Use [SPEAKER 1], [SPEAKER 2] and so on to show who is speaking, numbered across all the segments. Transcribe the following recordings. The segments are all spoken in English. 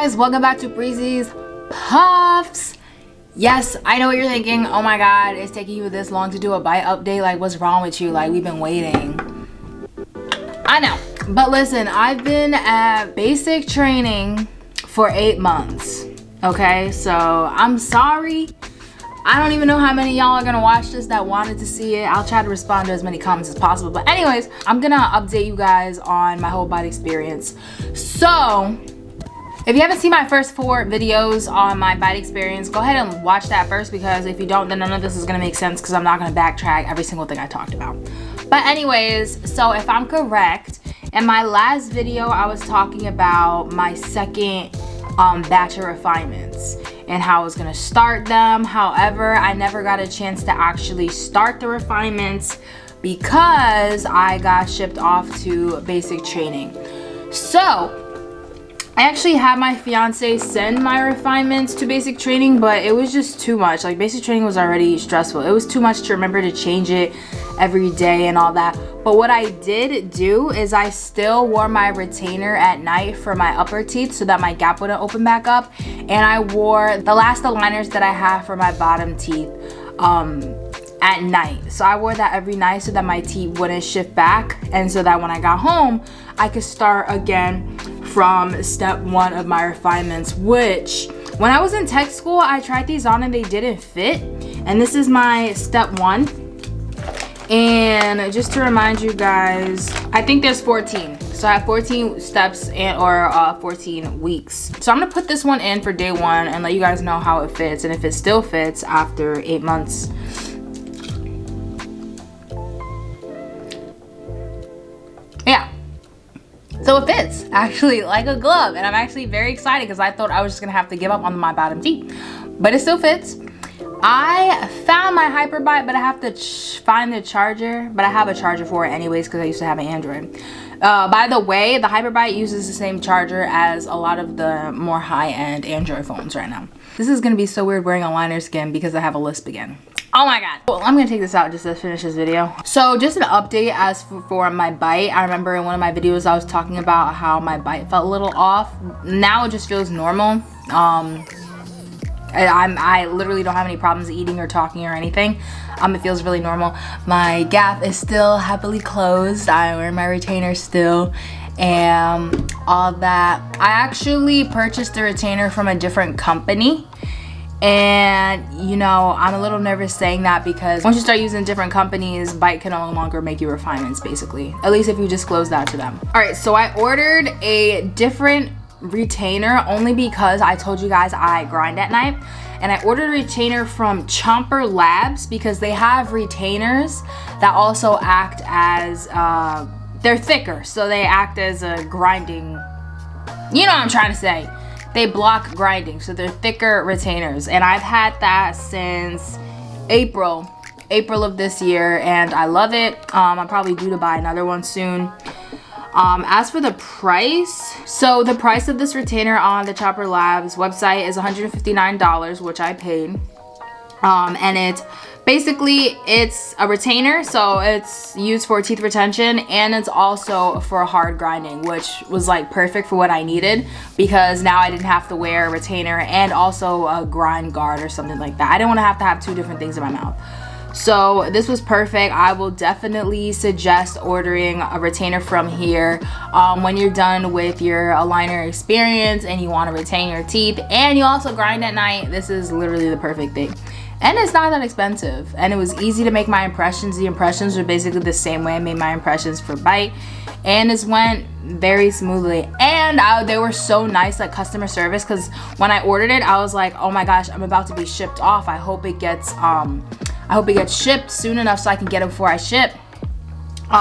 [SPEAKER 1] guys, welcome back to Breezy's Puffs. Yes, I know what you're thinking. Oh my god, it's taking you this long to do a Byte update. Like, what's wrong with you? Like, we've been waiting. I know, but listen, I've been at basic training for 8 months. Okay, so I'm sorry. I don't even know how many y'all are gonna watch this that wanted to see it. I'll try to respond to as many comments as possible. But anyways, I'm gonna update you guys on my whole Byte experience. So, if you haven't seen my first 4 videos on my Byte experience, go ahead and watch that first, because if you don't, then none of this is gonna make sense because I'm not gonna backtrack every single thing I talked about. But anyways, so if I'm correct, in my last video, I was talking about my second batch of refinements and how I was gonna start them. However, I never got a chance to actually start the refinements because I got shipped off to basic training. So I actually had my fiance send my refinements to basic training, but it was just too much. Like, basic training was already stressful. It was too much to remember to change it every day and all that. But what I did do is I still wore my retainer at night for my upper teeth so that my gap wouldn't open back up. And I wore the last aligners that I have for my bottom teeth at night. So I wore that every night so that my teeth wouldn't shift back, and so that when I got home, I could start again from step 1 of my refinements, which when I was in tech school, I tried these on and they didn't fit. And this is my step 1. And just to remind you guys, I think there's 14. So I have 14 steps or 14 weeks. So I'm gonna put this one in for day 1 and let you guys know how it fits and if it still fits after 8 months. Yeah. So it fits actually like a glove, and I'm actually very excited because I thought I was just gonna have to give up on my bottom teeth, but it still fits. I found my Byte, but I have to find the charger, but I have a charger for it anyways because I used to have an Android. By the way, the Byte uses the same charger as a lot of the more high-end Android phones right now. This is gonna be so weird wearing aligners again because I have a lisp again. Oh my god. Well, I'm gonna take this out just to finish this video. So just an update as for my Byte. I remember in one of my videos I was talking about how my Byte felt a little off. Now it just feels normal. I literally don't have any problems eating or talking or anything. It feels really normal. My gap is still happily closed. I wear my retainer still and all that. I actually purchased the retainer from a different company. And you know, I'm a little nervous saying that because once you start using different companies, Byte can no longer make you refinements, basically. At least if you disclose that to them. All right, so I ordered a different retainer only because I told you guys I grind at night. And I ordered a retainer from Chomper Labs because they have retainers that also act as, they're thicker. So they act as a grinding, you know what I'm trying to say. They block grinding, so they're thicker retainers, and I've had that since April of this year, and I love it. I'm probably due to buy another one soon. As for the price, so the price of this retainer on the Chomper Labs website is $159, which I paid. And it's a retainer, so it's used for teeth retention, and it's also for hard grinding, which was like perfect for what I needed because now I didn't have to wear a retainer and also a grind guard or something like that. I didn't want to have 2 different things in my mouth. So this was perfect. I will definitely suggest ordering a retainer from here when you're done with your aligner experience and you want to retain your teeth and you also grind at night. This is literally the perfect thing. And it's not that expensive, and it was easy to make my impressions. The impressions are basically the same way I made my impressions for Byte, and it went very smoothly. And they were so nice, like customer service, because when I ordered it, I was like, oh my gosh, I'm about to be shipped off. I hope it gets shipped soon enough so I can get it before I ship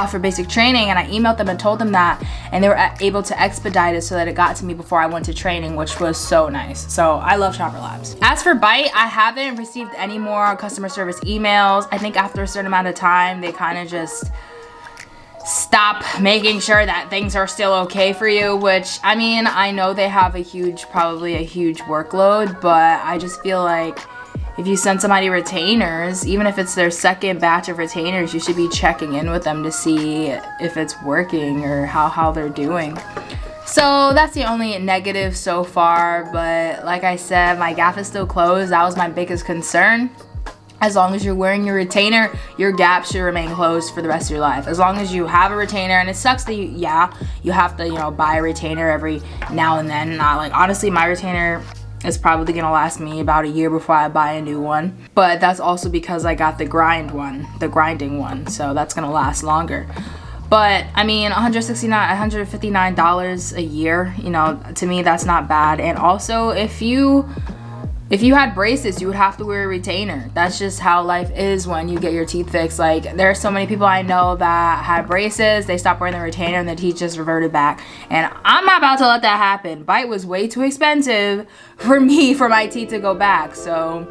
[SPEAKER 1] for basic training. And I emailed them and told them that, and they were able to expedite it so that it got to me before I went to training, which was so nice. So I love Chomper Labs. As for Byte, I haven't received any more customer service emails. I think after a certain amount of time, they kind of just stop making sure that things are still okay for you, which, I mean, I know they have probably a huge workload, but I just feel like if you send somebody retainers, even if it's their second batch of retainers, you should be checking in with them to see if it's working or how they're doing. So that's the only negative so far, but like I said, my gap is still closed. That was my biggest concern. As long as you're wearing your retainer, your gap should remain closed for the rest of your life. As long as you have a retainer, and it sucks that you have to, you know, buy a retainer every now and then. Like, honestly, my retainer is probably gonna last me about a year before I buy a new one. But that's also because I got the grinding one, so that's gonna last longer. But I mean, $159 a year, you know, to me that's not bad. And also, if you had braces, you would have to wear a retainer. That's just how life is when you get your teeth fixed. Like, there are so many people I know that had braces, they stopped wearing the retainer and their teeth just reverted back. And I'm not about to let that happen. Byte was way too expensive for my teeth to go back. So,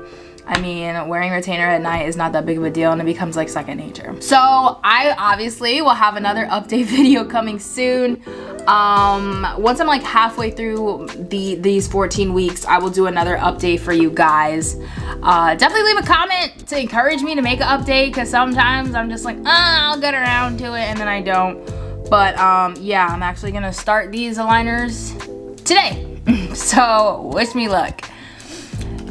[SPEAKER 1] I mean, wearing a retainer at night is not that big of a deal, and it becomes like second nature. So I obviously will have another update video coming soon. Once I'm like halfway through these 14 weeks, I will do another update for you guys. Definitely leave a comment to encourage me to make an update, because sometimes I'm just like, I'll get around to it, and then I don't. But yeah, I'm actually gonna start these aligners today. So wish me luck.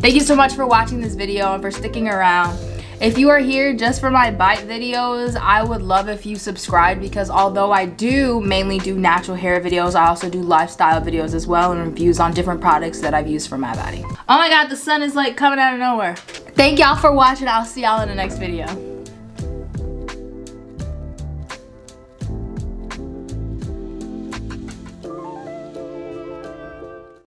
[SPEAKER 1] Thank you so much for watching this video and for sticking around. If you are here just for my Byte videos, I would love if you subscribe, because although I do mainly do natural hair videos, I also do lifestyle videos as well, and reviews on different products that I've used for my body. Oh my god, the sun is like coming out of nowhere. Thank y'all for watching. I'll see y'all in the next video.